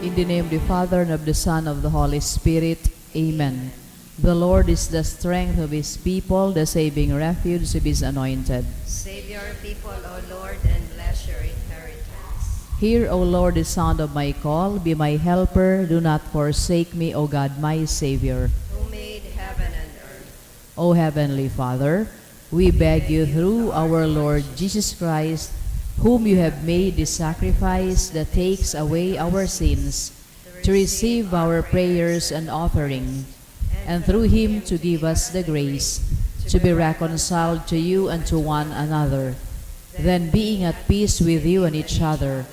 In the name of the Father, and of the Son, and of the Holy Spirit. Amen. The Lord is the strength of his people, the saving refuge of his anointed. Save your people, O Lord, and bless your inheritance. Hear, O Lord, the sound of my call. Be my helper. Do not forsake me, O God, my Savior. Who made heaven and earth. O Heavenly Father, we beg you through our Lord Jesus Christ, whom you have made the sacrifice that takes away our sins, to receive our prayers and offering, and through him to give us the grace to be reconciled to you and to one another. Then, being at peace with you and each other,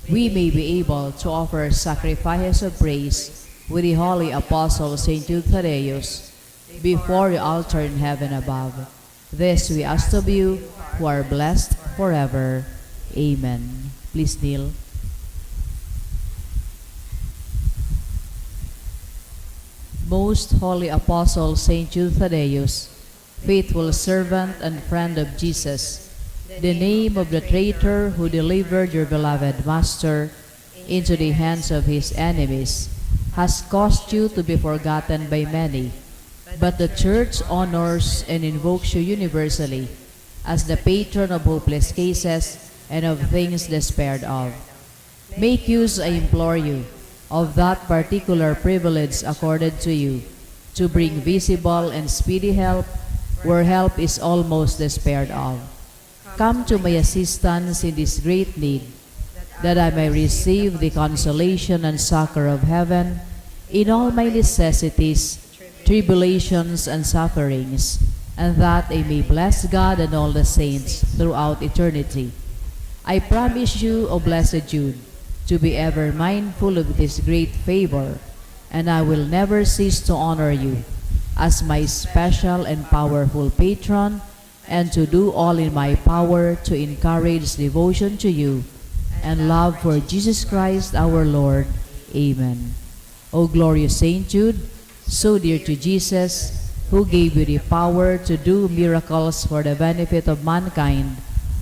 we may be able to offer sacrifices of praise with the holy apostle Saint Jude Thaddeus before the altar in heaven above. This we ask of you, who are blessed forever. Amen. Please kneel. Most holy apostle Saint Jude Thaddeus, faithful servant and friend of Jesus, the name of the traitor who delivered your beloved Master into the hands of his enemies has caused you to be forgotten by many, but the Church honors and invokes you universally as the patron of hopeless cases and of things despaired of. Make use, I implore you, of that particular privilege accorded to you, to bring visible and speedy help where help is almost despaired of. Come to my assistance in this great need, that I may receive the consolation and succor of heaven in all my necessities, tribulations, and sufferings, and that I may bless God and all the saints throughout eternity. I promise you, O blessed Jude, to be ever mindful of this great favor, and I will never cease to honor you as my special and powerful patron, and to do all in my power to encourage devotion to you and love for Jesus Christ our Lord. Amen. O glorious Saint Jude, so dear to Jesus, who gave you the power to do miracles for the benefit of mankind,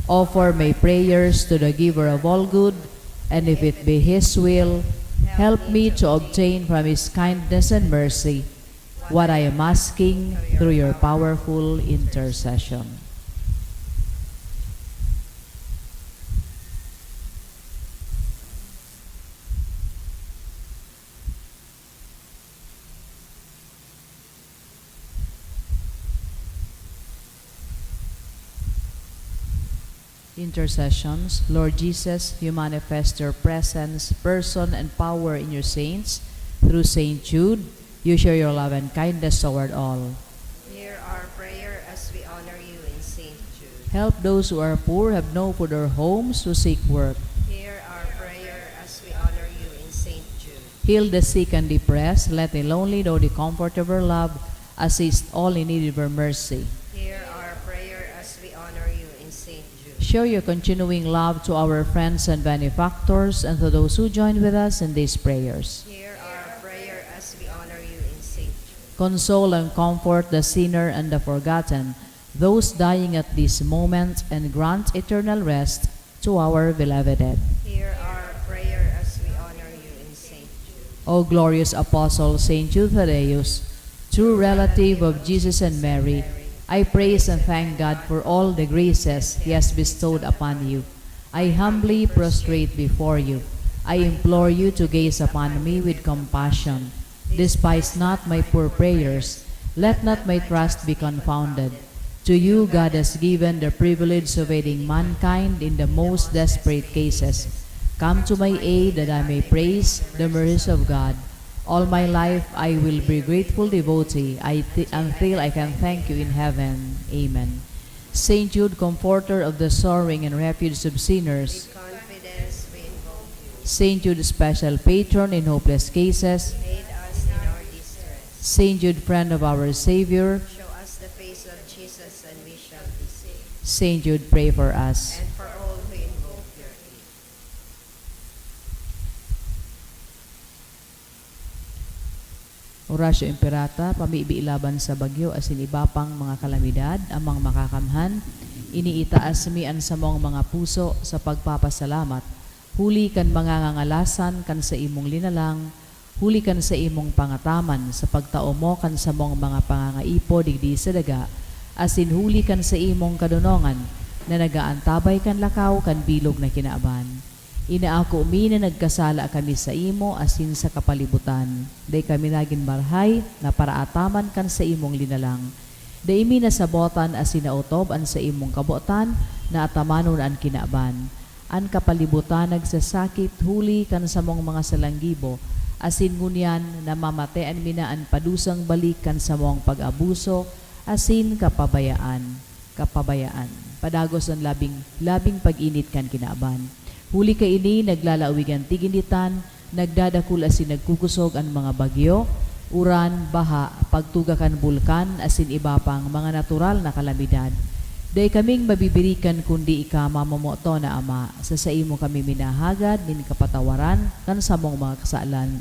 offer my prayers to the giver of all good, and if it be his will, help me to obtain from his kindness and mercy what I am asking through your powerful intercession. Intercessions. Lord Jesus, you manifest your presence, person, and power in your saints. Through Saint Jude, you share your love and kindness toward all. Hear our prayer as we honor you in Saint Jude. Help those who are poor, have no food or homes, who seek work. Hear our prayer as we honor you in Saint Jude. Heal the sick and depressed. Let the lonely know the comfort of your love. Assist all in need of your mercy. Hear our prayer as we honor you in Saint Jude. Show your continuing love to our friends and benefactors and to those who join with us in these prayers. Hear our prayer as we honor you in Saint Jude. Console and comfort the sinner and the forgotten, those dying at this moment, and grant eternal rest to our beloved dead. Hear our prayer as we honor you in Saint Jude. O glorious Apostle Saint Jude Thaddeus, true relative of Jesus and Mary, I praise and thank God for all the graces he has bestowed upon you. I humbly prostrate before you. I implore you to gaze upon me with compassion. Despise not my poor prayers. Let not my trust be confounded. To you God has given the privilege of aiding mankind in the most desperate cases. Come to my aid that I may praise the mercies of God. All my life I will be grateful devotee until I can thank you in heaven. Amen. Saint Jude, comforter of the sorrowing and refuge of sinners. With confidence we invoke you. Saint Jude, special patron in hopeless cases. Aid us in our distress. Saint Jude, friend of our Savior. Show us the face of Jesus and we shall be saved. Saint Jude, pray for us. And for all who invoke your aid. Orasyo Imperata, pamibi ilaban sa bagyo asin iba pang mga kalamidad, amang makakamhan, iniitaas mi an samong mga puso sa pagpapasalamat, huli kan mangangangalasan kan sa imong linalang, huli kan sa imong pangataman sa pagtao mo kan sa mong mga pangangaipo digdi sa daga, asin huli kan sa imong kadunongan na nagaantabay kan lakaw kan bilog na kinaaban. Inaako umi na nagkasala kami sa imo asin sa kapalibutan. Day kami naging barhay na paraataman kan sa imong linalang. Day imi nasabotan asin nautob an sa imong kabotan na atamanon an kinaaban. An kapalibutan nagsasakit huli kan sa mong mga salanggibo asin ngunyan na mamatean minaan padusang balik kan sa mong pag-abuso asin kapabayaan. Padagos ang labing pag-init kan kinaaban. Huli ka ini naglalawigan tiginitan, nagdadakul asin nagkukusog ang mga bagyo, uran, baha, pagtugakan bulkan asin iba pang mga natural na kalamidad. Day kaming mabibirikan kundi ika mamamoto na Ama, sa imo kami minahagad, nin kapatawaran, kan sa mong mga kasalan.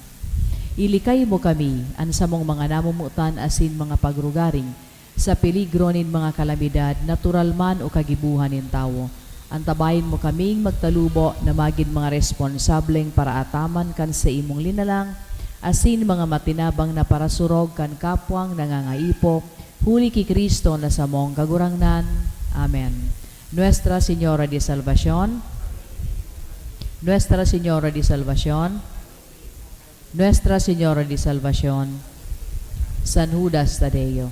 Ilikay mo kami, an sa mong mga namumutan asin mga pagrugaring, sa peligro nin mga kalamidad, natural man o kagibuhan nin tao. Antabayin mo kaming magtalubo na maging mga responsableng para ataman kan sa imong linalang, asin mga matinabang na parasurog kan kapwang nangangaipo, huli ki Kristo na sa mong kagurangnan. Amen. Nuestra Señora de Salvación, Nuestra Señora de Salvación, Nuestra Señora de Salvación, San Judas Tadeo.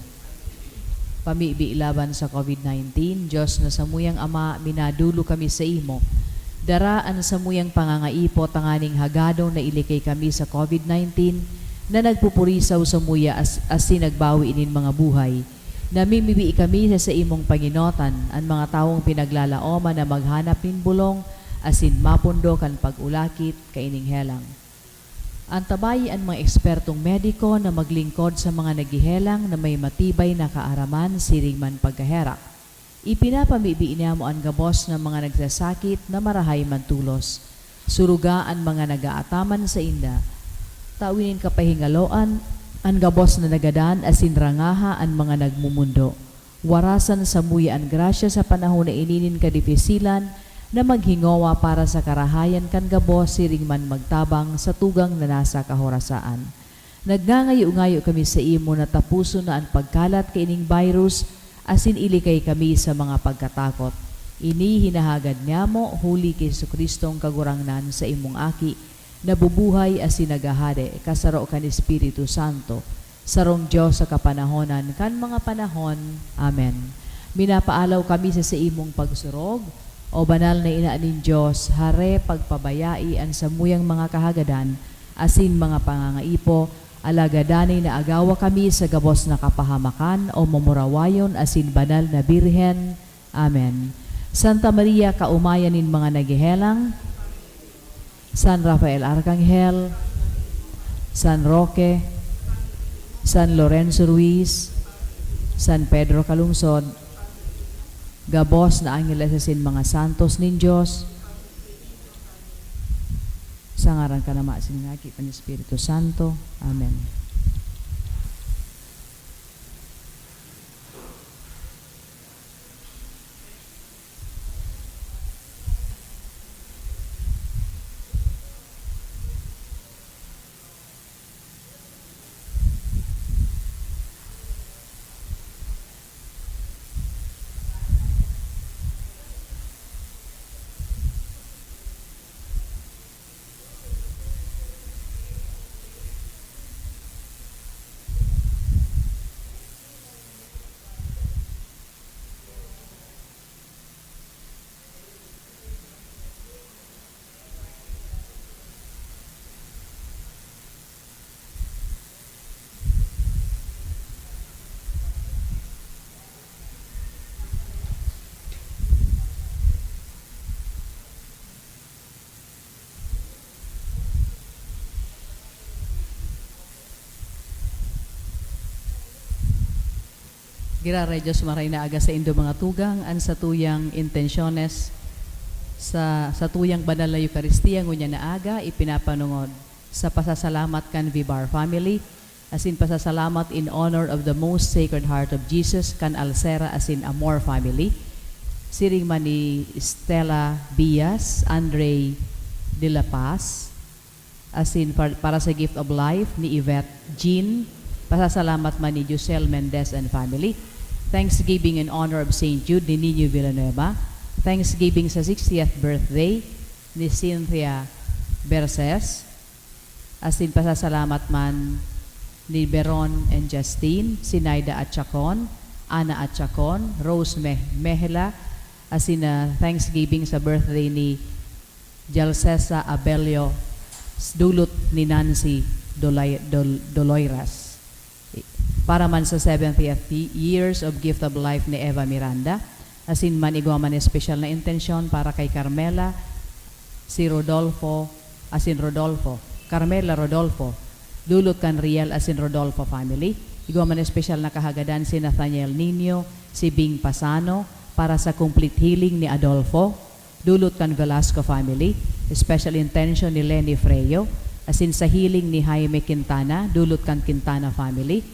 Pamibi laban sa COVID-19, Diyos na samuyang Ama, minadulo kami sa imo. Daraan sa muyang pangangaipo tanganing hagado na ilikay kami sa COVID-19 na nagpupurisaw sa muya asin nagbawi inin mga buhay. Namimibi kami sa imong panginotan ang mga taong pinaglalaoman na maghanap nin bulong asin mapundo kan pag-ulakit kaining helang. Antabay ang mga ekspertong mediko na maglingkod sa mga nagihelang na may matibay na kaaraman siring man pagkaherak. Ipinapamibi niya mo ang gabos ng mga nagsasakit na marahay man tulos. Suruga ang mga nagaataman sa inda. Tawinin kapahingaloan ang gabos na nagadan asin rangaha ang mga nagmumundo. Warasan sa muya ang grasya sa panahon na ininin kadipisilan na maghingowa para sa karahayan kan gabos siring man magtabang sa tugang na nasa kahorasaan. Nagngangayo-ngayo kami sa imo na tapuso na ang pagkalat kaining virus asin ilikay kami sa mga pagkatakot. Ini hinahagad niya mo huli kay Jesucristong kagurangnan sa imong aki, nabubuhay asin nagahade kasaro kan Espiritu Santo, sarong Diyos sa kapanahonan kan mga panahon. Amen. Minapaalaw kami sa imong pagsurog, o banal na ina nin Diyos, hare pagpabayai ang samuyang mga kahagadan, asin mga pangangaipo, alagadani na agawa kami sa gabos na kapahamakan o mamurawayon asin banal na Birhen. Amen. Santa Maria, kaumayan nin mga nagihelang, San Rafael Arcangel, San Roque, San Lorenzo Ruiz, San Pedro Calungsod, gabos na angeles asin mga santos nin Diyos, sa ngaran ka na maasin nga kita ni Espiritu Santo. Amen. Giraray Diyos maray na aga sa indo mga tugang, an sa tuyang intensyones, sa tuyang banal na Eucharistia, ngunya na aga, ipinapanungod sa pasasalamat kan Vibar family, asin pasasalamat in honor of the most sacred heart of Jesus kan Alcera asin Amor family, siring man ni Stella Bias, Andre de la Paz, as in para sa gift of life ni Yvette Jean, pasasalamat man ni Jusel Mendez and family. Thanksgiving in honor of St. Jude ni Nino Villanueva. Thanksgiving sa 60th birthday ni Cynthia Berces, as in pasasalamat man ni Beron and Justine, Sinaida Atchacon, Ana Atchacon, Rose Mehela, as in Thanksgiving sa birthday ni Jalcesa Abelio, dulot ni Nancy Doloiras. Para man sa 70th years of gift of life ni Eva Miranda, as in man igwaman espesyal na intensyon para kay Carmela, si Rodolfo, as in Rodolfo, Carmela Rodolfo, dulot kan Riel as in Rodolfo family. Igwaman espesyal na kahagadan si Nathaniel Nino, si Bing Pasano, para sa complete healing ni Adolfo, dulot kan Velasco family. Special intention ni Lenny Freyo, as in sa healing ni Jaime Quintana, dulot kan Quintana family.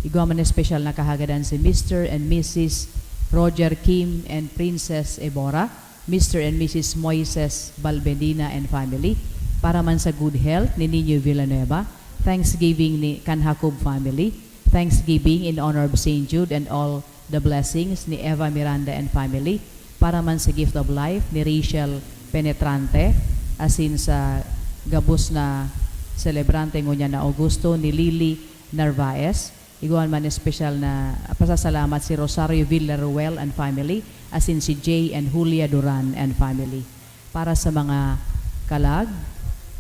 Igwaman espesyal na kahagadan si Mr. and Mrs. Roger Kim and Princess Ebora, Mr. and Mrs. Moises Balbendina and family, para man sa good health ni Nino Villanueva. Thanksgiving ni Kanhakob family. Thanksgiving in honor of St. Jude and all the blessings ni Eva Miranda and family, para man sa gift of life ni Rachel Penetrante, as in sa gabos na celebrante ngunya na Augusto ni Lily Narvaez. Iguan man espesyal na pasasalamat si Rosario Villaruel and family, as in si Jay and Julia Duran and family. Para sa mga kalag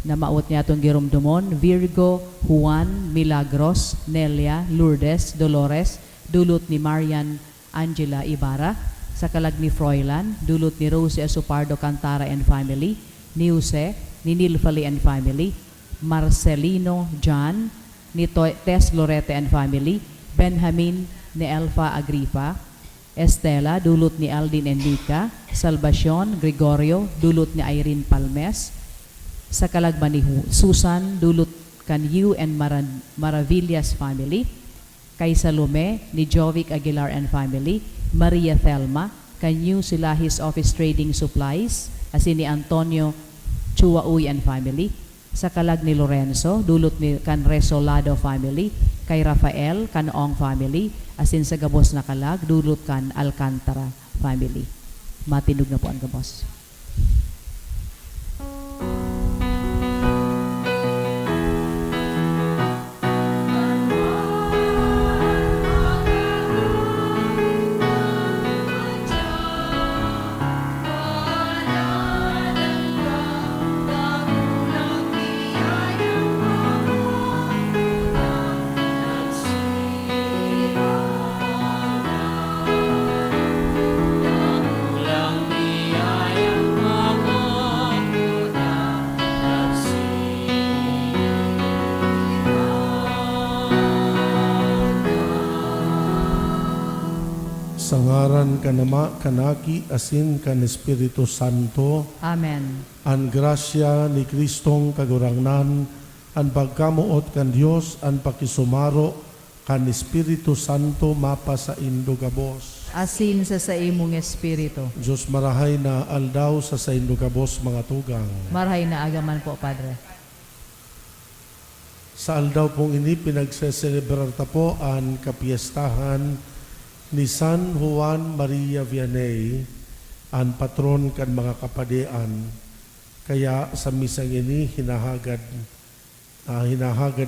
na maot niya itong girumdumon, Virgo, Juan, Milagros, Nelia, Lourdes, Dolores, dulot ni Marian Angela Ibarra. Sa kalag ni Froilan, dulot ni Rosie Asupardo Cantara and family, ni Jose, ni Nilfali and family, Marcelino John, ni Tess Lorete and family, Benjamin ni Elfa Agripa, Estela, dulot ni Aldin and Nika, Salvacion Gregorio, dulot ni Irene Palmes. Sa kalagman ni Susan, dulot kan you and Maravillas family, kay Salome ni Jovic Aguilar and family, Maria Thelma, kan you Silahis Office Trading Supplies, as in ni Antonio Chuauy and family. Sa kalag ni Lorenzo, dulot ni kan Resolado family, kay Rafael kan Ong family, as in sa gabos na kalag, dulot kan Alcantara family. Matinog na po ang gabos. Sa ngaran kanama kanaki asin kan Espiritu Santo, Amen. an grasya ni Kristong kagurangnan, an pagkamuot kan Dios, an pakisumaro kan Espiritu Santo mapa sa indugabos. Asin sa imong espiritu. Diyos marahay na aldaw sa indugabos mga tugang. Marhay na agaman po, Padre. Sa aldaw pong ini pinagseselebrar ta po ang kapiestahan ni San Juan Maria Vianney, ang patron kan mga kapadean. Kaya sa misang ini hinahagad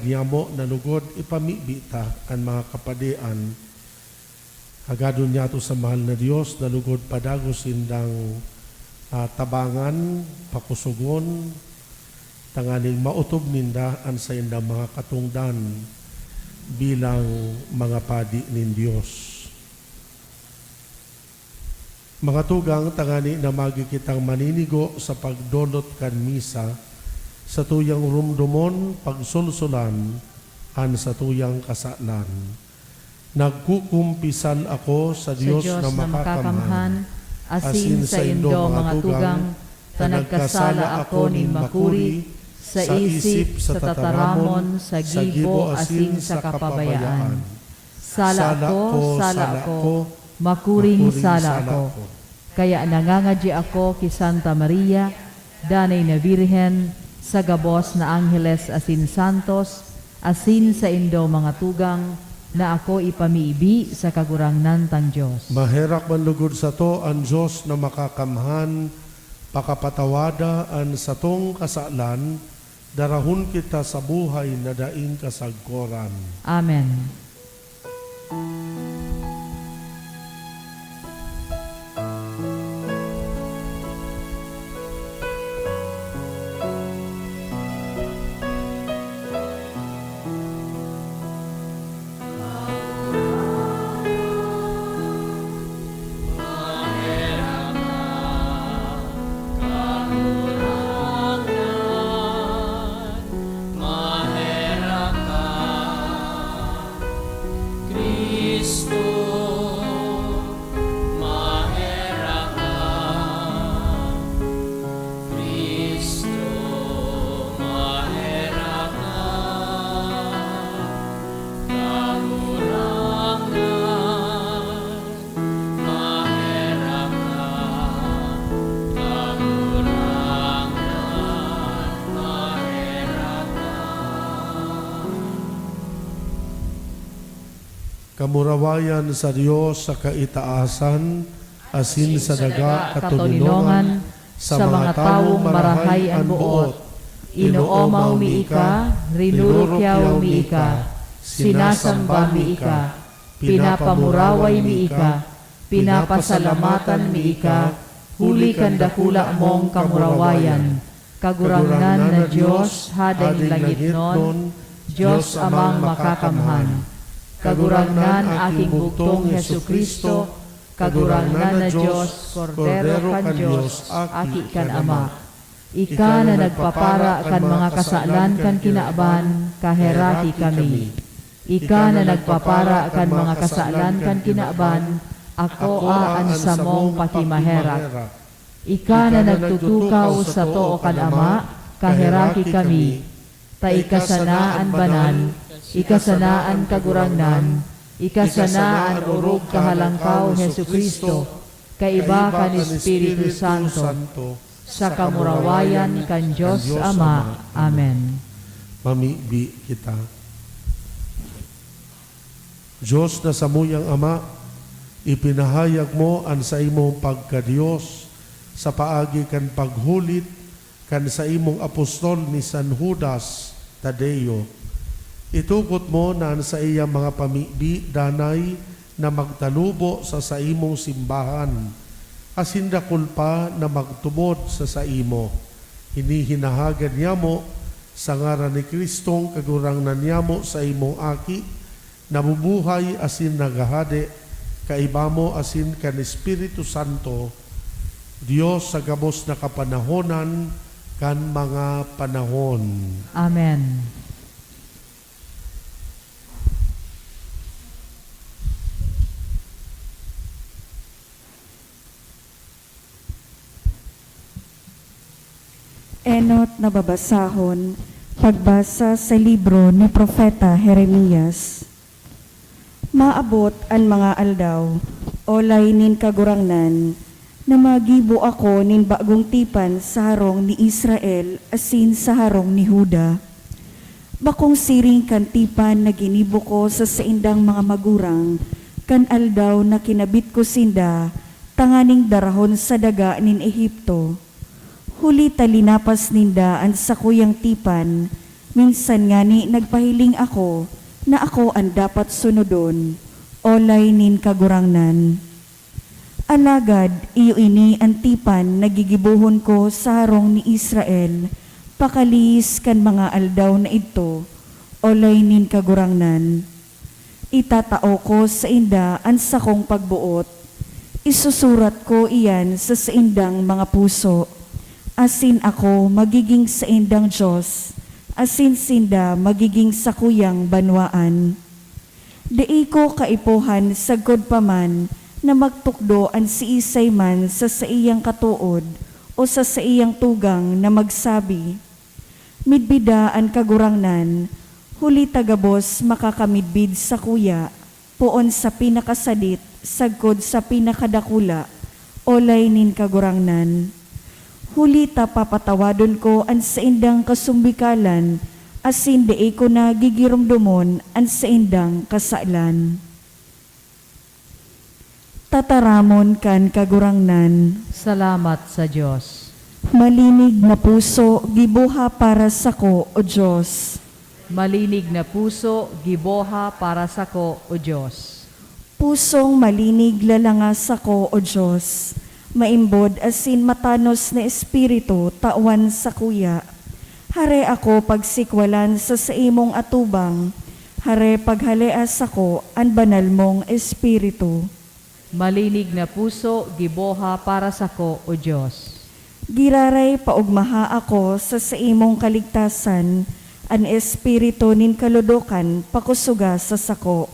yamo na lugod ipamibita ang mga kapadean. Hagadon niya to sa mahal na Diyos na lugod padagos indang tabangan, pakusugon, tanganing mautob ninda ang sa indang mga katungdan bilang mga padi nin Diyos. Mga tugang, tangani na magikitang maninigo sa pagdolot kan misa, sa tuyang rumdumon pagsulsulan, an sa tuyang kasalan. Nagkukumpisan ako sa Diyos na makakamhan, asin sa indo mga tugang, ta nagkasala ako ni makuri, sa isip, sa tataramon, sa gibo, asin sa kapabayaan. Sala ko, makuring sala ko. Kaya nangangadya ako ki Santa Maria, danay na Birhen, sa gabos na angheles asin santos, asin sa indo mga tugang, na ako ipamiibi sa kagurangnan tang Diyos. Maherak manlugod sa to ang Diyos na makakamhan, pakapatawada ang satong kasalan, darahon kita sa buhay na daing kasagkoran. Amen. Kamurawayan sa Diyos sa kaitaasan, asin sa daga katulungan, sa mga taong marahay ang buot. Inoomaw mi ika, rinurukyaw mi ika, sinasamba mi ika, pinapamuraway mi ika, pinapasalamatan mi ika, huli kan dakula mong kamurawayan. Kagurangnan na Diyos, hadeng langit nun, Diyos amang makakamhan. Kagurangnan aking bugtong Jesucristo, kagurangnan na Diyos, Kordero kan Diyos, aki kan Ama. Ika na nagpapara kan mga kasalan kan kinaaban, kaheraki kami. Ika na nagpapara kan mga kasalan kan kinaaban, ako aan sa mong pakimaherak. Ika na nagtutukaw sa too kan Ama, kaheraki kami. Taikasanaan banan, ikasanaan kagurangnan, ikasanaan urog kahalangkaw Jesucristo, kaiba kan Espiritu Santo, sa kamurawayan kan Diyos Ama. Amen. Mamibi kita. Diyos na samuyang Ama, ipinahayag mo ang sa imong pagka-Diyos sa paagi kan paghulit kan sa imong apostol ni San Judas Tadeo. Itukot mo na sa iyang mga pamibi danay na magtalubo sa imong simbahan, asin dakul pa na magtubod sa imo. Hinihinahagan niya mo sa ngaran ni Kristong kagurangnan niya mo sa imong aki, nabubuhay asin nagahade, kaiba mo asin kan Espiritu Santo, Diyos sa gabos na kapanahonan kan mga panahon. Amen. Enot na babasahon, pagbasa sa libro ni Propeta Jeremias. Maabot ang mga aldaw, olay nin kagurangnan, na magibo ako nin bagong tipan sa harong ni Israel asin sa harong ni Huda. Bakong siring kan tipan na ginibo ko sa saindang mga magurang, kan aldaw na kinabit ko sinda, tanganing darahon sa daga nin Ehipto. Huli talinapas ninda ang sakuyang tipan, minsan nga ni nagpahiling ako na ako ang dapat sunodon, olay nin kagurangnan. Alagad, iyo ini ang tipan nagigibuhon ko sa harong ni Israel, pakalis kan mga aldaw na ito, olay nin kagurangnan. Itatao ko sa inda ang sakong pagbuot, isusurat ko iyan sa saindang mga puso, asin ako magiging saindang Diyos, asin sinda magiging sakuyang banwaan. Dei ko kaipuhan sagod paman, na magtukdo ang si isay man sa iyang katuod o sa iyang tugang na magsabi, midbida ang kagurangnan, huli tagabos makakamidbid sa kuya, poon sa pinakasadit, sagkod sa pinakadakula, olay nin kagurangnan. Hulita papatawadon ko an sa indang kasumbikalan, asin de ko na gigirumdumon an sa indang kasailan. Tataramon kan kagurangnan, Salamat sa Diyos. malinig na puso, gibuha para sako, O Diyos. Malinig na puso, giboha para sako, O Diyos. Pusong malinig lalangas ako, O Diyos. Maimbod asin matanos na espiritu, tawan sa kuya. Hare ako pagsikwalan sa imong atubang, hare paghaleas ako an banal mong espiritu. Malinig na puso, giboha para sako, O Diyos. Giraray paugmaha ako sa imong kaligtasan, an espiritu nin kaludokan pakusuga sa sako.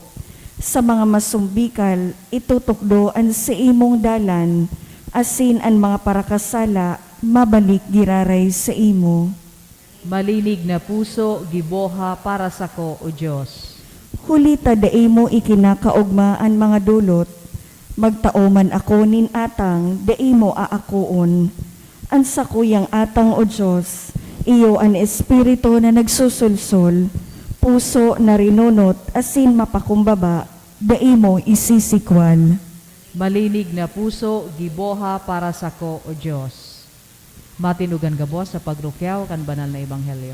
Sa mga masumbikal, itutukdo an sa imong dalan, asin ang mga parakasala, mabalik giraray sa imo. Malinig na puso, giboha para sako, O Diyos. Hulita daay mo ikinakaugma ang mga dulot, magtaoman ako nin atang, daay mo aakuon. Ang sakuyang atang, O Diyos, iyo ang espiritu na nagsusulsol, puso na rinunot, asin mapakumbaba, daay mo isisikwal. Malinig na puso, giboha para sako, O Diyos. Matinugan ka sa pagrukyaw kan banal na ebanghelyo.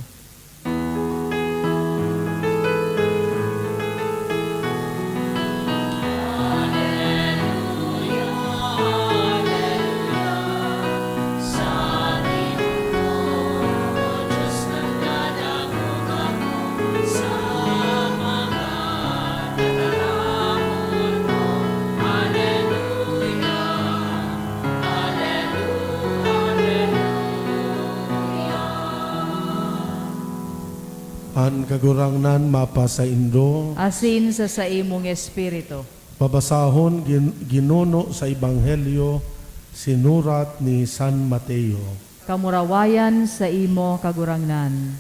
An kagurangnan mapa sa Indo, Asin sa imong espiritu. babasahon ginuno sa Ebanghelyo sinurat ni San Mateo. Kamurawayan sa imo kagurangnan.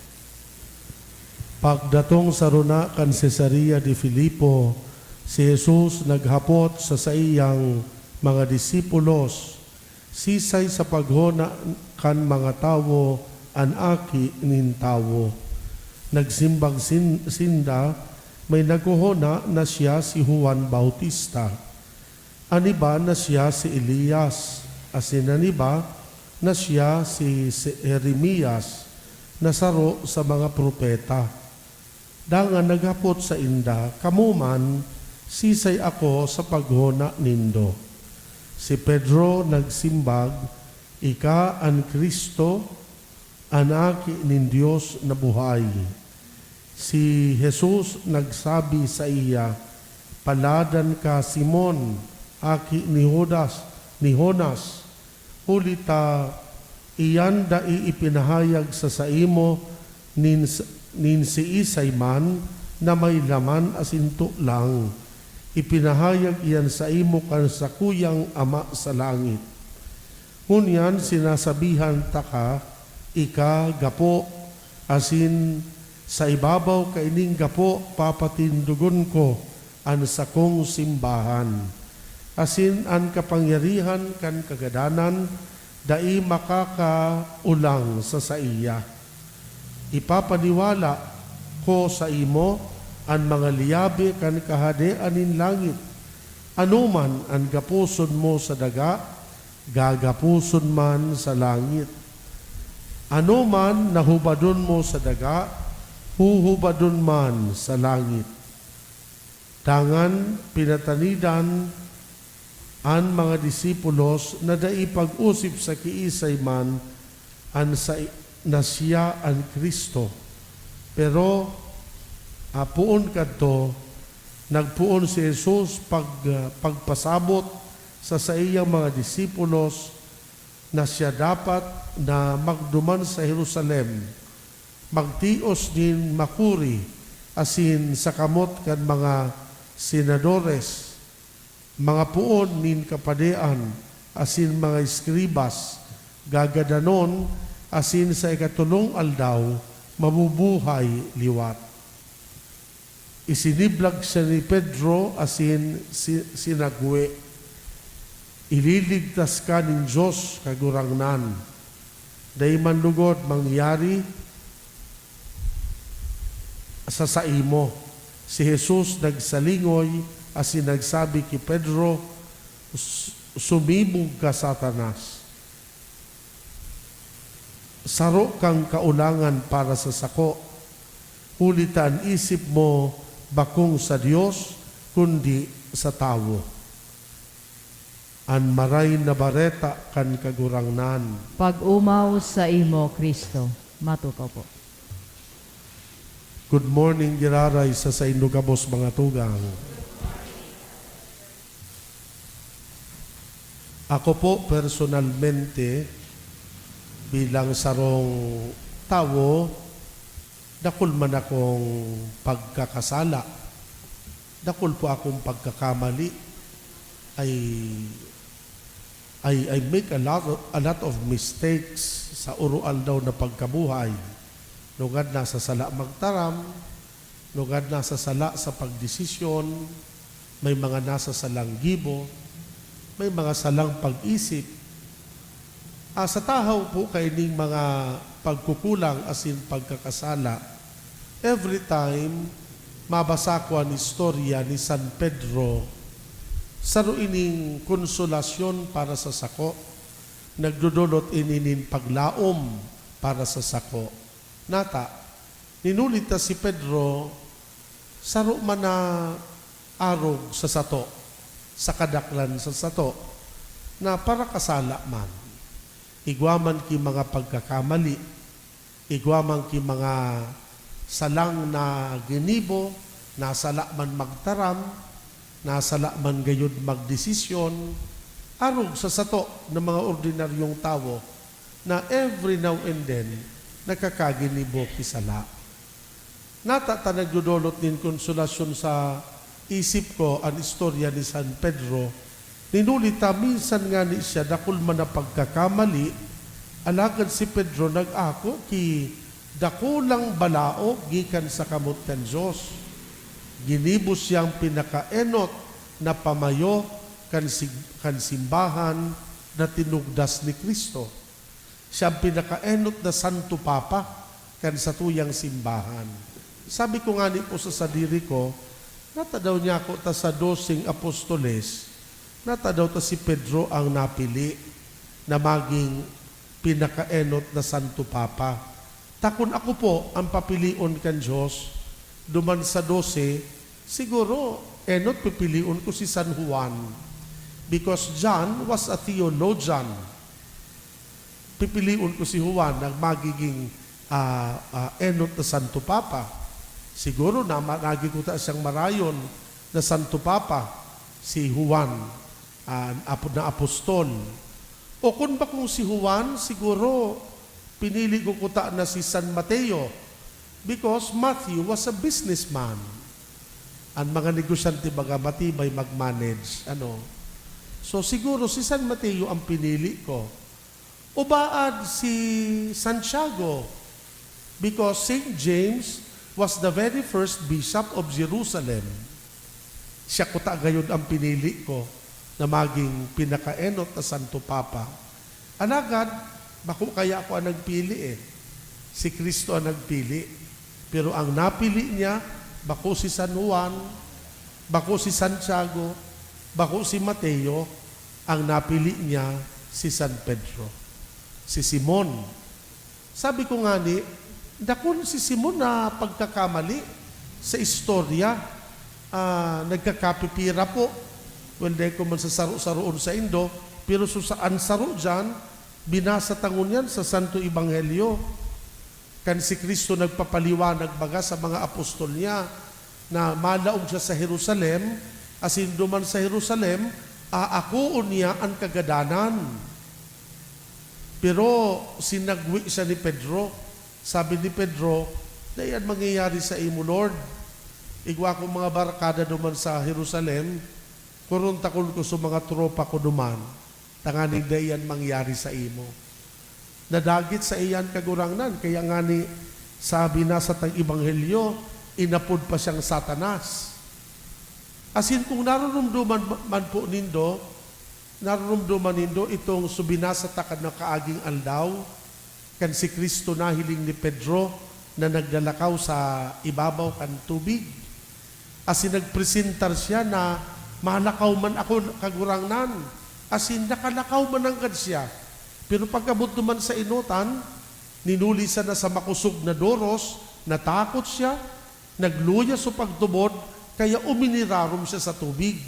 Pagdatong sa runa kan Cesarea de Filipo, si Jesus naghapot sa iyang mga disipulos, sisay sa paghona kan mga tawo an aki nin tawo. Nagsimbag sinda, may naguhona na siya si Juan Bautista. Aniba na siya si Elias, asin aniba na siya si Jeremias, nasaro sa mga propeta. Dangan naghapot sa inda, kamuman, sisay ako sa paghona nindo. Si Pedro nagsimbag, ika ang Kristo, anaki nin Diyos na buhay. Si Jesus nagsabi sa iya, paladan ka Simon, aki ni Honas, hulita iyan dai ipinahayag sa saimo nin si Isay man na may laman asinto lang. Ipinahayag iyan sa imo kan sa kuyang ama sa langit. Ngunyan sinasabihan taka, ika gapo, asin sa ibabaw kaining gapo papatindugon ko an sakong simbahan. Asin an kapangyarihan kan kagadanan, dai makakaulang sa iya. Ipapaniwala ko sa imo an mga liyabe kan kahadean nin langit. Anuman ang gapuson mo sa daga, gagapuson man sa langit. Ano man nahubadon mo sa daga, huhubadon man sa langit. Dangan pinatanidan ang mga disipulos na daipag-usip sa kiisay man na siya ang Kristo. Pero puon kadto, nagpuon si Jesus pagpasabot sa iyang mga disipulos na siya dapat na magduman sa Jerusalem, magtios din makuri, asin sa kamot kan mga senadores, mga puon nin kapadean, asin mga eskribas, gagadanon, asin sa ikatulong aldaw, mabubuhay liwat. Isiniblag siya ni Pedro, asin sinagwe. Ililigtas ka ng Diyos kagurangnan. Day man lugod mangyari sa imo. Si Jesus nagsalingoy asin nagsabi kay Pedro, sumibog ka, Satanas. Saro kang kaulangan para sa sako. Hulitan isip mo bakong sa Dios kundi sa tawo. An maray na bareta kan kagurangnan. Pag umaw sa imo, Kristo. Matukaw po. Good morning, giraray sa inugabos mga tugang. Ako po personalmente bilang sarong tawo, dakul man akong pagkakasala. Dakul po akong pagkakamali. I make a lot of mistakes sa urual daw na pagkabuhay. Lugad na sa sala magtaram, lugad na sa sala sa pagdesisyon, may mga nasa salang gibo, may mga salang pag-isip. Sa tahaw po kaining mga pagkukulang asin pagkakasala, every time mabasa ko ang istorya ni San Pedro, saro ining konsolasyon para sa sako, nagdudulot ininin paglaom para sa sako. Nata, ninulit si Pedro, saro man na arog sa sato, sa kadaklan sa sato, na para kasala man. Igwaman ki mga pagkakamali, igwaman ki mga salang na ginibo, nasala man magtaram, nasala man gayud magdesisyon, arog sa sato ng mga ordinaryong tao na every now and then nakakaginibo kisala. Natata nagdudulot din konsolasyon sa isip ko ang istorya ni San Pedro. Ninulita minsan nga ni siya dakul man na pagkakamali, alagad si Pedro nag-ako ki dakulang balao gikan sa kamot kan Diyos. Ginibos siyang pinakaenot na pamayo kan simbahan na tinugdas ni Kristo. Siyang pinakaenot na Santo Papa kan sa tuyang simbahan. Sabi ko nga ni po sa sadiri ko, nata daw niya ako ta sa 12 apostoles, nata daw ta si Pedro ang napili na maging pinakaenot na Santo Papa. Takon ako po ang papilion kan Diyos, duman sa 12, siguro enot pipilion ko si San Juan. Because John was a theologian. Pipiliun ko si Juan na magiging enot na Santo Papa. Siguro na nagikuta siyang marayon na Santo Papa, si Juan, na apostol. O kung ba kung si Juan, siguro pinili ko kuta na si San Mateo because Matthew was a businessman. Ang mga negosyante baga matibay mag-manage. So siguro si San Mateo ang pinili ko. Ubaad si Santiago because St. James was the very first bishop of Jerusalem. Siya ko tagayod ang pinili ko na maging pinakaenot na Santo Papa. Alagad, bako kaya ako ang nagpili Si Kristo ang nagpili. Pero ang napili niya, bako si San Juan, bako si Santiago, bako si Mateo, ang napili niya si San Pedro. Si Simon. Sabi ko nga ni, dakon si Simon na pagkakamali sa istorya, nagkakapipira po. Well, dahil ko man sa saro-saroon sa Indo, pero saan saro dyan, binasa tangon yan sa Santo Ebanghelyo. Kan si Kristo nagpapaliwanag baga sa mga apostol niya na malaog siya sa Jerusalem, asin duman sa Jerusalem, aakuon niya ang kagadanan. Pero sinagwi siya ni Pedro. Sabi ni Pedro, dayan mangyayari sa imo, Lord. Igwa ko mga barakada duman sa Jerusalem, kurun takon ko sa mga tropa ko duman, tanganig dayan mangyayari sa imo. Nadagit sa iyan kagurangnan, kaya nga ni sabi na sa tang Ebanghelyo, inapod pa siyang Satanas. Asin kung narurumduman man po nindo itong subinasa takad na kaaging aldaw, kan si Kristo nahiling ni Pedro na naglalakaw sa ibabaw kan tubig. Asin nagpresentar siya na malakaw man ako kagurangnan. Asin nakalakaw man angkad siya. Pero pagkabot naman sa inutan, ninulisan na sa makusog na doros, natakot siya, nagluya sa pagtubod, kaya uminirarom siya sa tubig.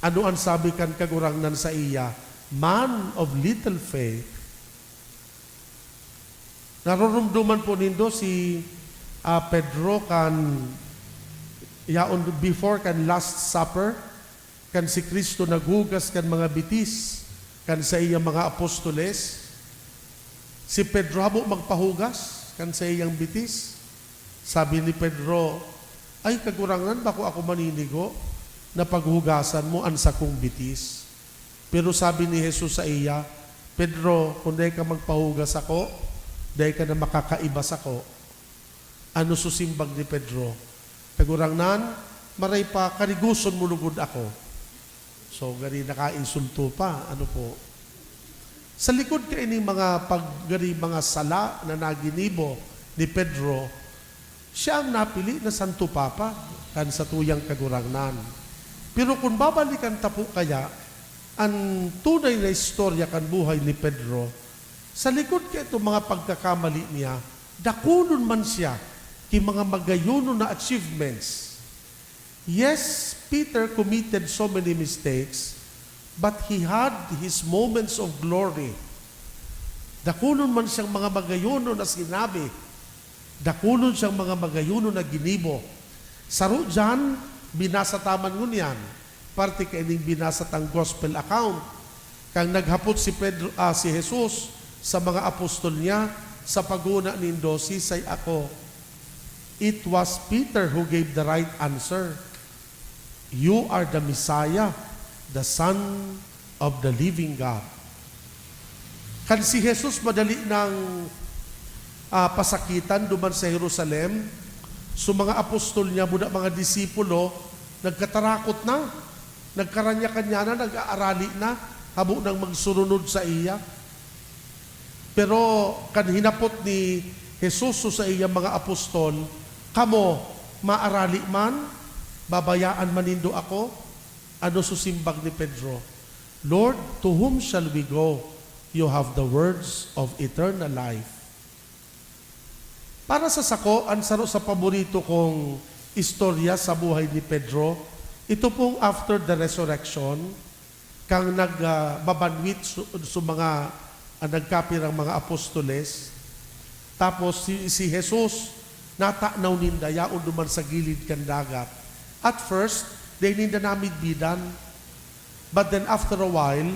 Ano ang sabi kan kagurangnan sa iya? Man of little faith. Narorumduman po nindo si Pedro kan yaon before kan last supper, kan si Kristo naghugas kan mga bitis kan sa iyang mga apostoles. Si Pedro habo magpahugas kan sa iyang bitis. Sabi ni Pedro, ay kagurangan bako ako maninigo na paghugasan mo ang sakong bitis. Pero sabi ni Jesus sa iya, Pedro, kung di ka magpahugas ako, di ka na makakaibas ako. Ano susimbag ni Pedro? Kagurangnan, maray pa, kariguson mo lugod ako. So, gani nakainsulto pa. Ano po? Sa likod ka ining mga sala na naginibo ni Pedro, siya ang napili na Santo Papa kan sa tuyang kagurangnan. Pero kung babalikan tapo kaya, ang tunay na istorya kan buhay ni Pedro, sa likod ka ito mga pagkakamali niya, dakunon man siya ki mga magayuno na achievements. Yes, Peter committed so many mistakes, but he had his moments of glory. Dakunon man siyang mga magayuno na sinabi, dakunon siyang mga magayuno na ginibo. Saro dyan, binasa taman ngun yan. Parte kaining binasa tang gospel account. Kang naghapot si Jesus sa mga apostol niya, sa paguna nindo, sisay ako. It was Peter who gave the right answer. You are the Messiah, the Son of the living God. Kan si Jesus madali ng pasakitan duman sa Jerusalem, so mga apostol niya, muna mga disipulo, nagkatarakot na, nagkaranya-kanya na, nag-aarali na, habo nang magsurunod sa iya. Pero kan hinapot ni Jesus sa iya mga apostol, kamo, maarali man, babayaan manindo ako, ano susimbag ni Pedro? Lord, to whom shall we go? You have the words of eternal life. Para sa sako, ang saro sa paborito kong istorya sa buhay ni Pedro, ito pong after the resurrection, kang nagbabanwit sa mga nagkapirang mga apostoles, tapos si Jesus natanaw ninda, yaon duman sa gilid kan dagat. At first, they ninda namid bidan, but then after a while,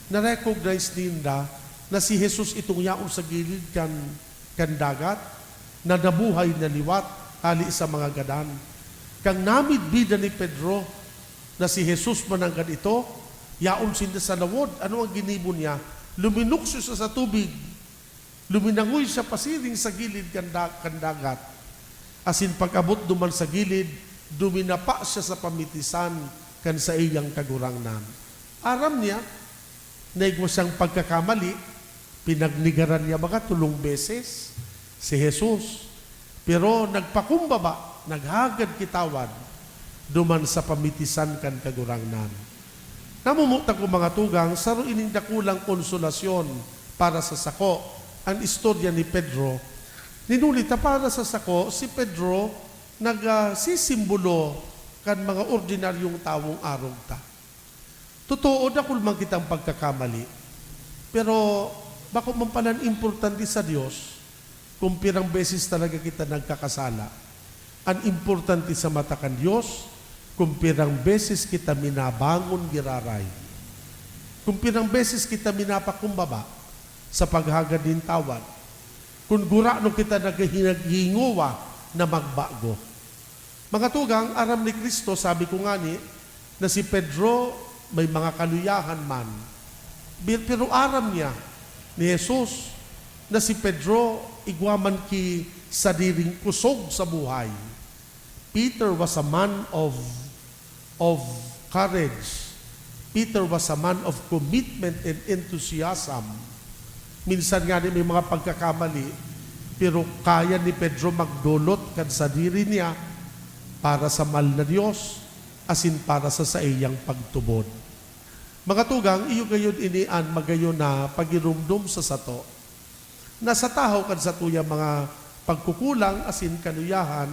na-recognize ninda na si Jesus itong yaon sa gilid kan dagat, na nabuhay na liwat, hali sa mga gadan. Kang namid bida ni Pedro, na si Jesus mananggan ito, yaon sinda sa lawod. Ano ang ginibo niya? Luminukso siya sa tubig. Luminangoy siya pasiring sa gilid kan dagat. Asin pag-abot duman sa gilid, duminapa siya sa pamitisan kan sa iyang kagurangnan. Aram niya, naigwa siyang pagkakamali, pinagnigaran niya mga 3 beses si Jesus. Pero nagpakumbaba, naghagad kitawad, duman sa pamitisan kan kagurangnan. Namumuta ko mga tugang, saro ining dakulang konsolasyon para sa sako, ang istorya ni Pedro. Ninulita para sa sako, si Pedro nagsisimbolo kan mga ordinaryong tawong arog ta. Totoo na kulmang kitang pagkakamali. Pero bako man palan importante sa Diyos kung pirang beses talaga kita nagkakasala. Ang importante sa mata kan Diyos, kung pirang beses kita minabangon giraray. Kung pirang beses kita minapakumbaba sa paghagad din tawad. Kung gura no kita naghinguwa na magbago. Mga tugang, aram ni Kristo, sabi ko nga ni, na si Pedro may mga kaluyahan man. Pero aram niya ni Jesus na si Pedro igwaman ki sadiring kusog sa buhay. Peter was a man of courage. Peter was a man of commitment and enthusiasm. Minsan nga may mga pagkakamali, pero kaya ni Pedro magdulot kan sa diri niya para sa mahal na Dios, asin para sa iyang pagtubod. Mga tugang, iyo gayon inian magayon na pagirumdum sa sato. Nasa tahaw kan sa tuya mga pagkukulang asin kanuyahan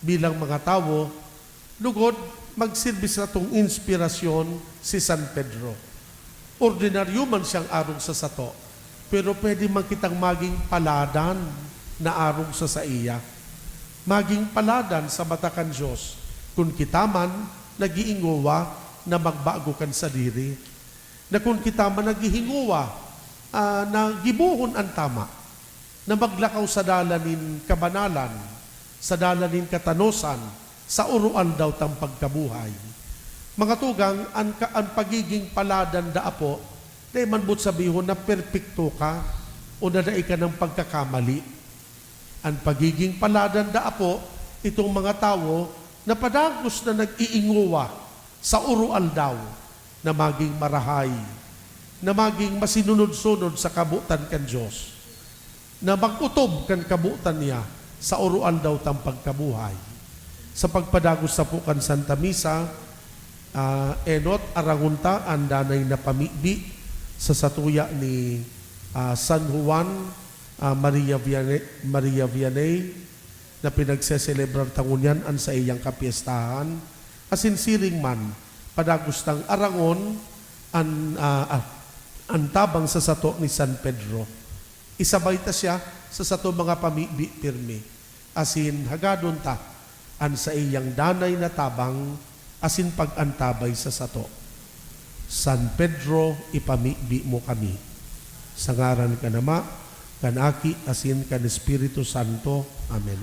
bilang mga tao, lugod magsilbis na tong inspirasyon si San Pedro. Ordinaryo man siyang arong sa sato, pero pwede man kitang maging paladan na arong sa iya. Maging paladan sa mata kan Diyos, kung kita man nagiinguwa na magbago kan sa diri, na kung kita man nagihinguwa na gibuhon ang tama, na maglakaw sa dalanin kabanalan, sa dalanin katanosan, sa uruan daw tang pagkabuhay. Mga tugang, ang pagiging paladan da apo, di man but sabihon na perpekto ka o nadai ka ng pagkakamali. Ang pagiging paladan da apo, itong mga tao na padagos na nag-iinguwa sa uruan daw, na maging marahay, na maging masinunod-sunod sa kabutan kan Diyos, na mag-utob kan kabutan niya sa uruan daw tang pagkabuhay. Sa pagpadagos sa pukan Santa Misa, enot arangunta ang danay na pamibi sa satuya ni San Juan Maria Vianney na pinagseselebrar tangunyan an sa iyang kapiestahan, asin siring man padagos tang arangon ang tabang sa sato ni San Pedro. Isabay ta siya sa sato mga pamibi pirmi, asin hagadon ta an sa iyang danay na tabang asin pag-antabay sa sato. San Pedro, ipamibi mo kami. Sa ngaran ka nama, kanaki asin kan Espiritu Santo. Amen.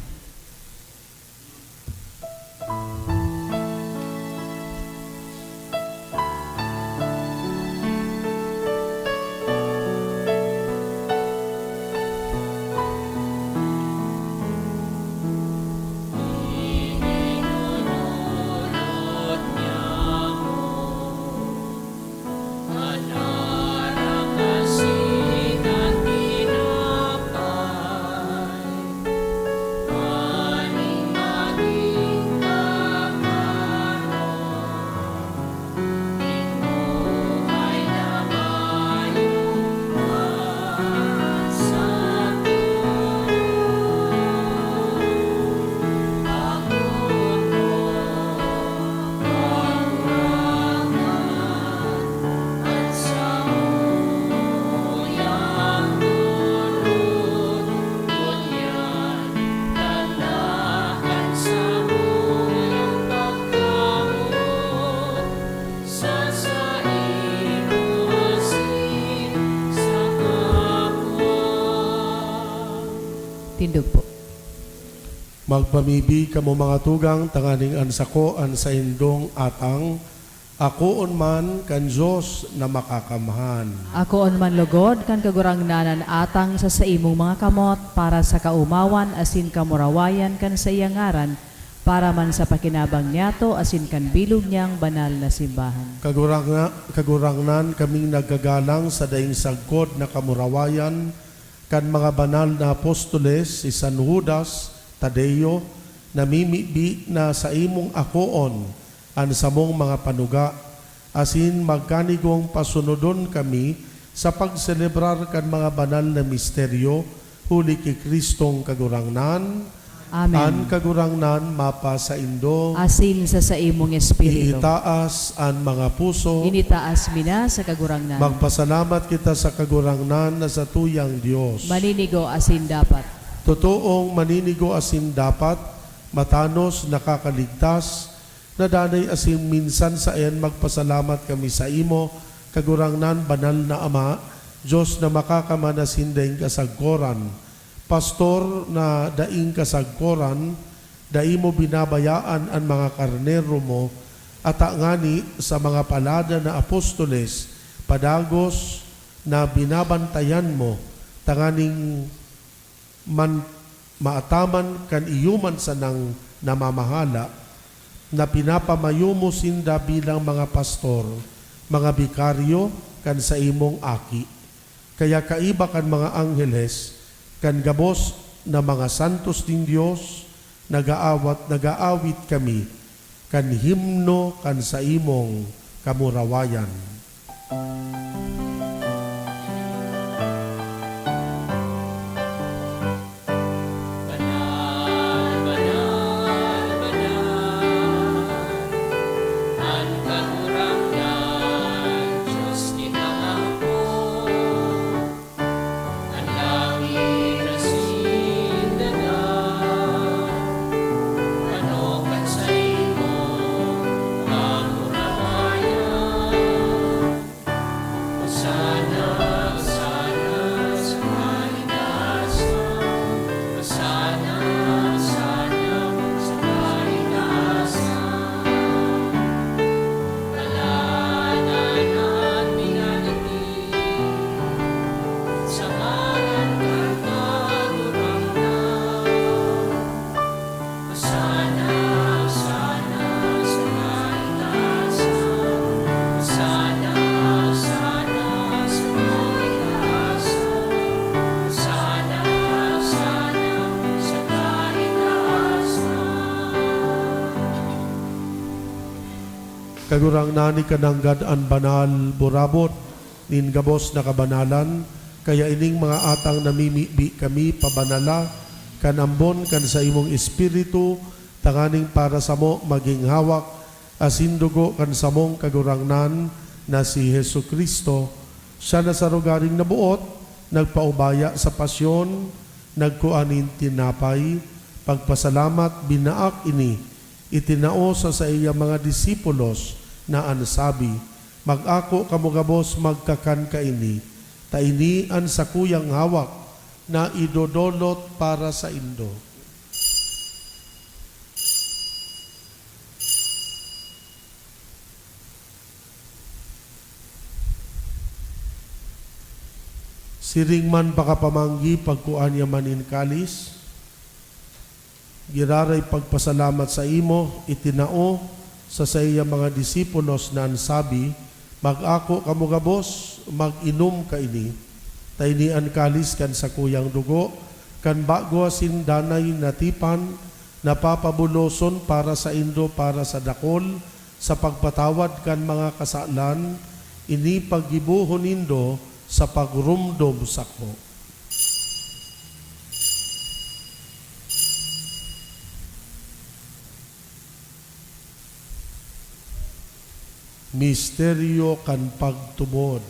Tindog po. Magpamibi kamo mga tugang, tanganing ansako an sa indong atang, akoon man kan Diyos na makakamhan. Ako on man lugod kan kagurangnanan atang sa imong mga kamot para sa kaumawan asin kamurawayan kan sa iyang ngaran para man sa pakinabang niyato asin kan bilog niyang banal na simbahan. Kagurangnan kaming nagagalang sa daing sagkod na kamurawayan kan mga banal na apostoles si San Judas Tadeo, namimibi na sa imong akoon an samong mga panuga, asin magkanigong pasunodon kami sa pagselebrar kan mga banal na misteryo huli kay Kristong kagurangnan. Amen. An kagurangnan mapa sa indo, Asin sa imong espiritu. iitaas an mga puso. Initaas mina sa kagurangnan. Magpasalamat kita sa kagurangnan na sa tuyang Diyos. Maninigo asin dapat. Totoong maninigo asin dapat, matanos nakakaligtas, na danay asin minsan sa iyan magpasalamat kami sa imo, kagurangnan banal na Ama, Diyos na makakamanasin daing kasagkoran, pastor na daing kasagkoran, dai mo binabayaan ang mga karnero mo, at ngani sa mga palada na apostoles, padagos na binabantayan mo, tanganing maataman kan iyuman sa nang namamahala, na pinapamayo mo sinda bilang mga pastor, mga bikaryo kan sa imong aki. Kaya kaiba kan mga angheles, kan gabos na mga santos din Dios, nagaawit kami, kan himno kan sa imong kamurawayan. Kagurang nani kananggad an banal burabot, nin gabos na kabanalan, kaya ining mga atang namimibi kami pabanala, kanambon kan sa imong espiritu, tanganing para sa mo maging hawak, asindugo kan sa mong kagurangnan na si Hesu Kristo. Siya na sa rugaring nabuot, nagpaubaya sa pasyon, nagkuanin tinapay, pagpasalamat binaak ini, itinao sa iya mga disipulos, na ansabi, mag-ako kamugabos magkakan kaini, taini an sa kuyang hawak, na idodolot para sa indo. Siring man pakapamanggi pagkuan yamanin kalis, giraray pagpasalamat sa imo, itinao, sa iya mga disipulos na ansabi, mag-ako kamugabos, mag-inom kaini, tainian kalis kan sa kuyang dugo, kan bago asin danay natipan, napapabuloson para sa indo para sa dakol, sa pagpatawad kan mga kasalan, ini paggibuhon nindo sa pagrumdom sako. Misteryo kan pagtubod.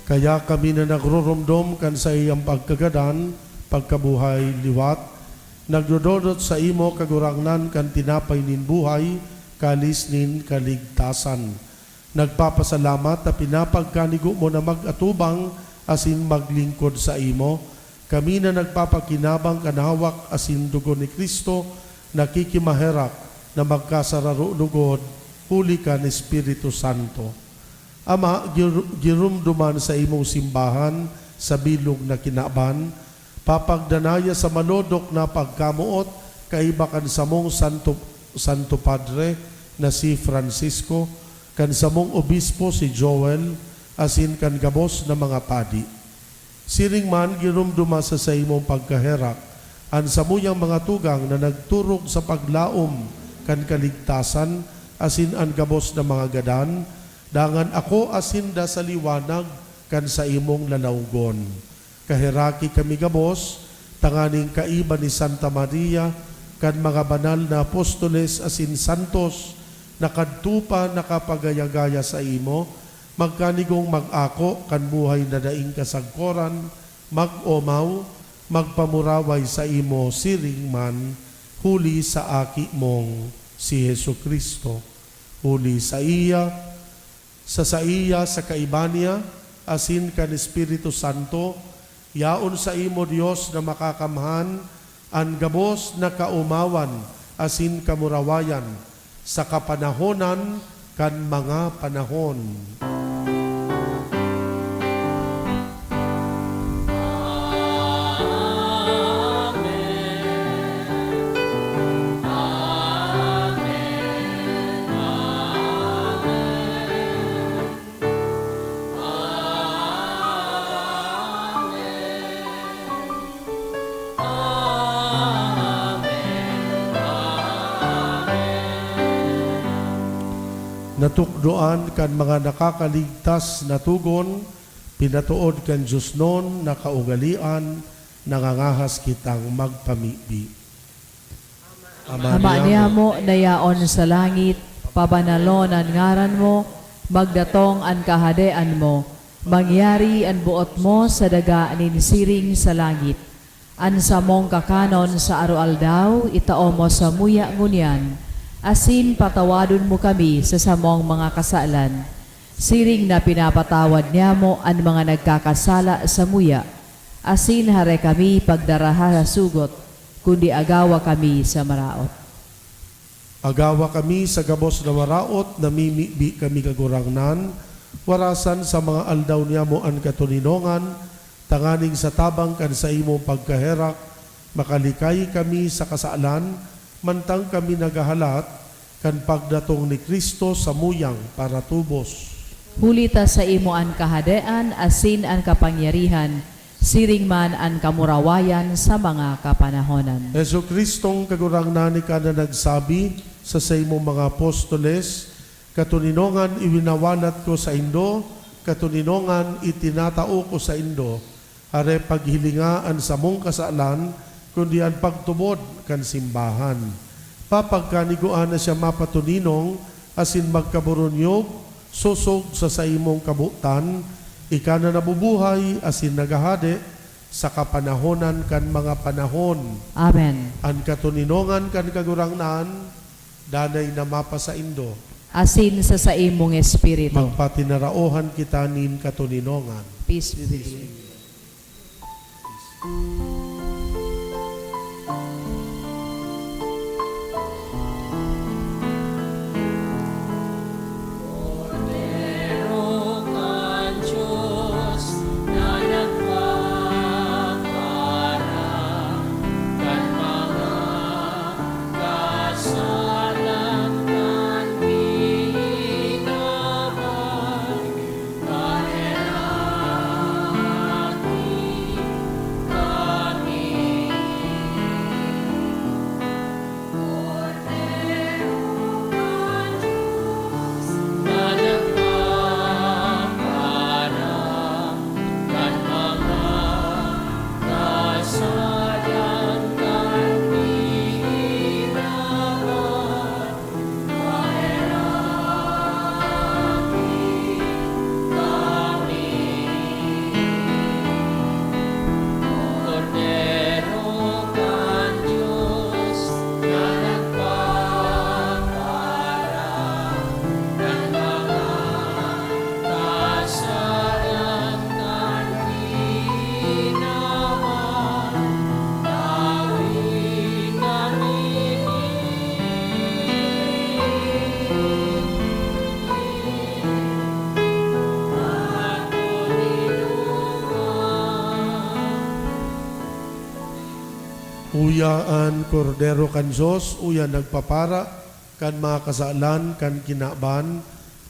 Kaya kami na nagrurumdom kan sa iyang pagkagadan, pagkabuhay liwat, nagdododot sa imo kagurangnan kan tinapay nin buhay, kalis nin kaligtasan. Nagpapasalamat na pinapagkanigo mo na mag-atubang asin maglingkod sa imo. Kami na nagpapakinabang kanawak asin dugo ni Kristo, nakikimaherak na magkasararunugod, huli ka ni Espiritu Santo. Ama, girumduman sa imong simbahan sa bilog na kinaban, papagdanaya sa malodok na pagkamuot, kaibakan sa mong Santo Padre na si Francisco, kan sa mong obispo si Joel, asin kan gabos na mga padi. Siring man, girumduma sa imong pagkaherak, an sa muyang mga tugang na nagturog sa paglaom kan kaligtasan, asin an gabos na mga gadan, dangan ako asinda sa liwanag kan sa imong lalawgon. Kahiraki kami gabos, tanganing kaiba ni Santa Maria, kan mga banal na apostoles asin santos, nakadtupa nakapagayagaya sa imo, magkanigong mag-ako kan buhay na daing kasagkoran, mag-omaw, magpamuraway sa imo siring man, huli sa aki mong si Hesu Kristo. Huli sa iya, sa iya sa kaibanya, asin kan Espiritu Santo, yaon sa imo Dios na makakamhan, an gabos na kaumawan, asin kamurawayan, sa kapanahonan kan mga panahon. Natukdoan kan mga nakakaligtas na tugon, pinatuod kan Diyos non na kaugalian, nangangahas kitang magpamibi. Ama niya mo, dayaon sa langit, pabanalon ang ngaran mo, magdatong ang kahadean mo, mangyari ang buot mo sa daga ninsiring sa langit. An sa mong kakanon sa arualdaw, itao mo sa muya ngunyan, asin patawadon mo kami sa samong mga kasalan. Siring na pinapatawad niya mo ang mga nagkakasala sa muya. Asin hare kami pagdaraha sa sugot, kundi agawa kami sa maraot. Agawa kami sa gabos na maraot, namimibi kami kagurangnan, warasan sa mga aldaw niya mo ang katuninongan, tanganing sa tabang kan sa imong pagkaherak, makalikay kami sa kasalan, mantang kami nagahalat, kan pagdatong ni Kristo sa muyang para tubos. Hulita sa imo ang kahadean, asin ang kapangyarihan, siring man ang kamurawayan sa mga kapanahonan. Yesu Kristong kagurangnan ni ka na nagsabi sa imong mga apostoles, katuninongan iwinawalat ko sa Indo, katuninongan itinatao ko sa Indo, hare paghilingaan sa mong kasalan, kundi ang pagtubod kan simbahan. Papagkaniguan na siya mapatuninong, asin magkaburunyog, susog sa imong kabutan, ika na nabubuhay, asin nagahade, sa kapanahonan kan mga panahon. Amen. Ang katuninongan kan kagurangnan, danay na mapa sa Indo. Asin sa imong espiritu. Magpatinaraohan kita nin katuninongan. Peace be with you. Uyaan kordero kan Diyos, uya nagpapara, kan mga kasalan, kan kinaban,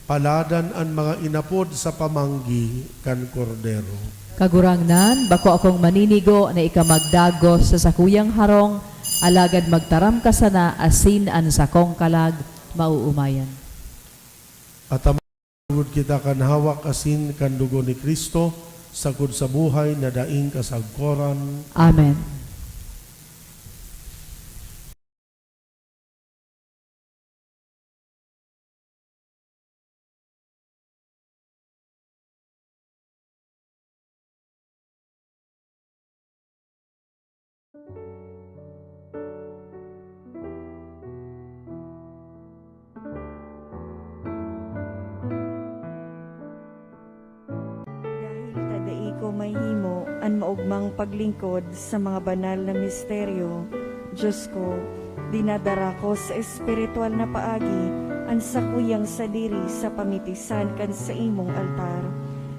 paladan ang mga inapod sa pamanggi, kan kordero. Kagurangnan, bako akong maninigo na ikamagdago sa sakuyang harong, alagad magtaram ka sana, asin an sakong kalag, mauumayan. At amagod kita kan hawak asin kan dugo ni Kristo, sagod sa buhay na daing kasagkoran. Amen. mahimo ang maugmang paglingkod sa mga banal na misteryo. Diyos ko, dinadara ko sa espiritual na paagi ang sakuyang sadiri sa pamitisan kan sa imong altar.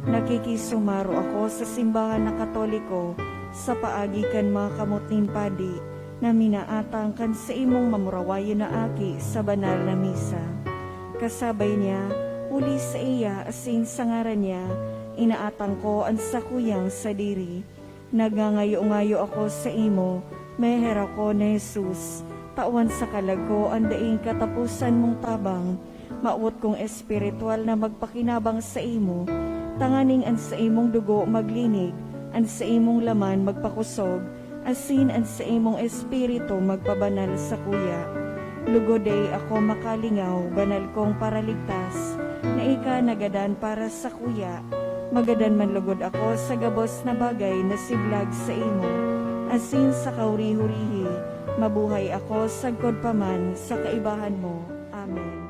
Nakikisumaro ako sa simbahan na Katoliko sa paagi kan mga kamutning padi na minaatang kan sa imong mamurawayo na aki sa banal na misa. Kasabay niya, uli sa iya asin sa ngaran niya, inaatang ko ang sakuyang sadiri. Nagngangayo-ngayo ako sa imo, meher ako ni Jesus. Tawan sa kalagko ang daing katapusan mong tabang, maut kong espiritual na magpakinabang sa imo, tanganing an sa imong dugo maglinig, an sa imong laman magpakusog, asin an sa imong espiritu magpabanal sa kuya. Lugoday ako makalingaw, banal kong paraligtas, na ika nagadan para sa kuya. Magadan man lugod ako sa gabos na bagay na siblag sa imo, asin sa kauri-hurihi, mabuhay ako sagkod paman sa kaibahan mo. Amen.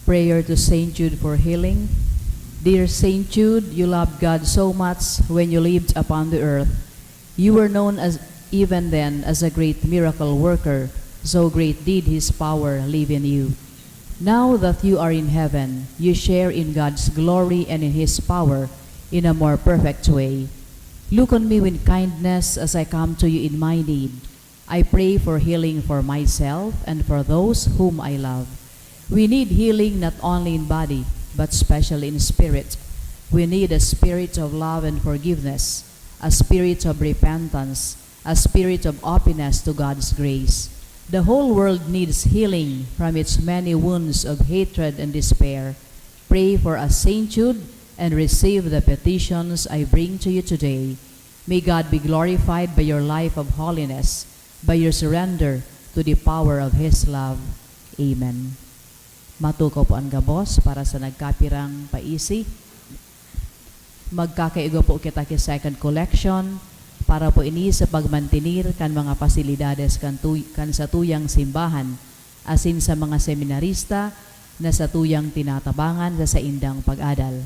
Prayer to Saint Jude for healing. Dear Saint Jude, you loved God so much when you lived upon the earth. You were known as even then as a great miracle worker, so great did His power live in you. Now that you are in heaven, you share in God's glory and in His power in a more perfect way. Look on me with kindness as I come to you in my need. I pray for healing for myself and for those whom I love. We need healing not only in body, but especially in spirit. We need a spirit of love and forgiveness, a spirit of repentance, a spirit of openness to God's grace. The whole world needs healing from its many wounds of hatred and despair. Pray for us, Saint Jude, and receive the petitions I bring to you today. May God be glorified by your life of holiness, by your surrender to the power of His love. Amen. Matukaw po ang gabos para sa nagkapirang paisi. Magkakaigo po kita ki second collection para po ini sa pagmantinir kan mga pasilidades kan sa tuyang simbahan asin sa mga seminarista na sa tuyang tinatabangan sa indang pag-adal.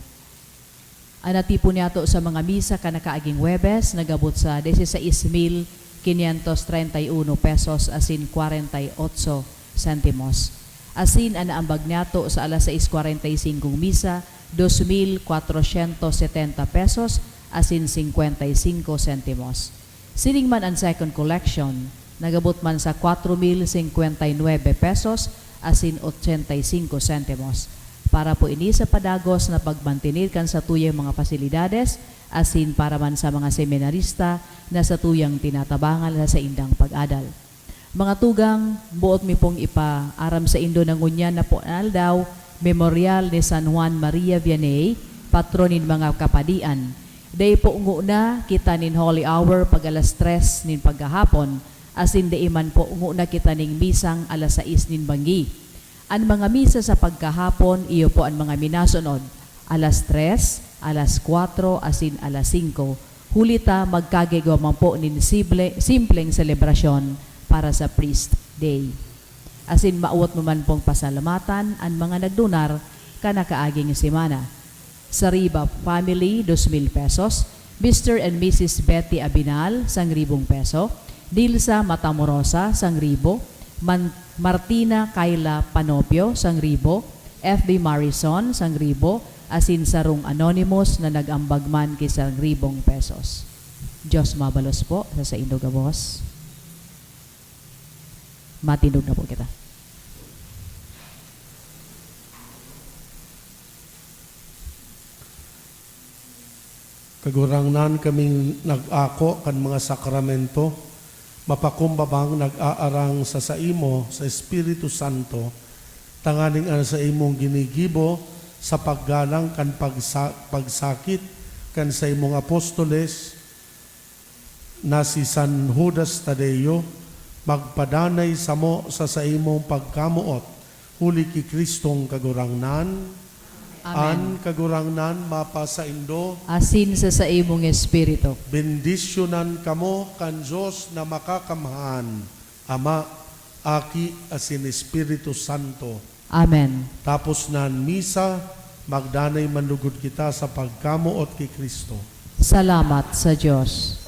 Anati po niyato sa mga misa kanakaaging Webes nagabot sa 16,000 531 pesos asin 48 centimos. Asin ang naambag nato sa alas 6:45 misa, 2,470 pesos asin 55 centimos. Sining man ang second collection, nagabot man sa 4,059 pesos asin 85 centimos. Para po ini sa padagos na pagmantinir kan sa tuyang mga pasilidades, asin para man sa mga seminarista na sa tuyang tinatabangan sa indang pag-adal. Mga tugang, buot mi pong ipaaram sa Indo ng ngunyan na po aldaw, Memorial ni San Juan Maria Vianney, patronin mga kapadian. Day po na kita nin Holy Hour pag alas 3 nin paggahapon, asin day man po na kita ning misang alas 6 nin banggi. Ang mga misa sa pagkahapon, iyo po ang mga minasunod, alas 3, alas 4, asin alas 5. Hulita magkagigawa po nin simpleng selebrasyon para sa Priest Day. Asin mauwat mo man pong pasalamatan ang mga nagdunar kanakaaging semana. Sariba Family, 2,000 pesos. Mr. and Mrs. Betty Abinal, 1,000 peso. Dilsa Matamorosa, 1,000. Martina Kayla Panopio, 1,000. FB Marison, 1,000. Asin sarong anonymous na nag-ambagman kay 1,000 pesos. Diyos mabalos po sa Indo Gabos. Matindog na po kita. Kagurangnan kaming nag-ako kan mga sakramento, mapakumbabang nag-aarang sa saimo sa Espiritu Santo, tanganing ang sa imong ginigibo sa paggalang kan pagsakit kan sa imong apostoles na si San Judas Tadeo, magpadanay samo sa imong pagkamuot, huli ki Kristong kagurangnan, Amen. an kagurangnan mapa sa Indo, Asin sa imong espiritu. bendisyonan kamo kan Diyos na makakamhan, Ama, Aki, asin Espiritu Santo. Amen. Tapos nan misa, magdanay manlugod kita sa pagkamuot kay Kristo. Salamat sa Diyos.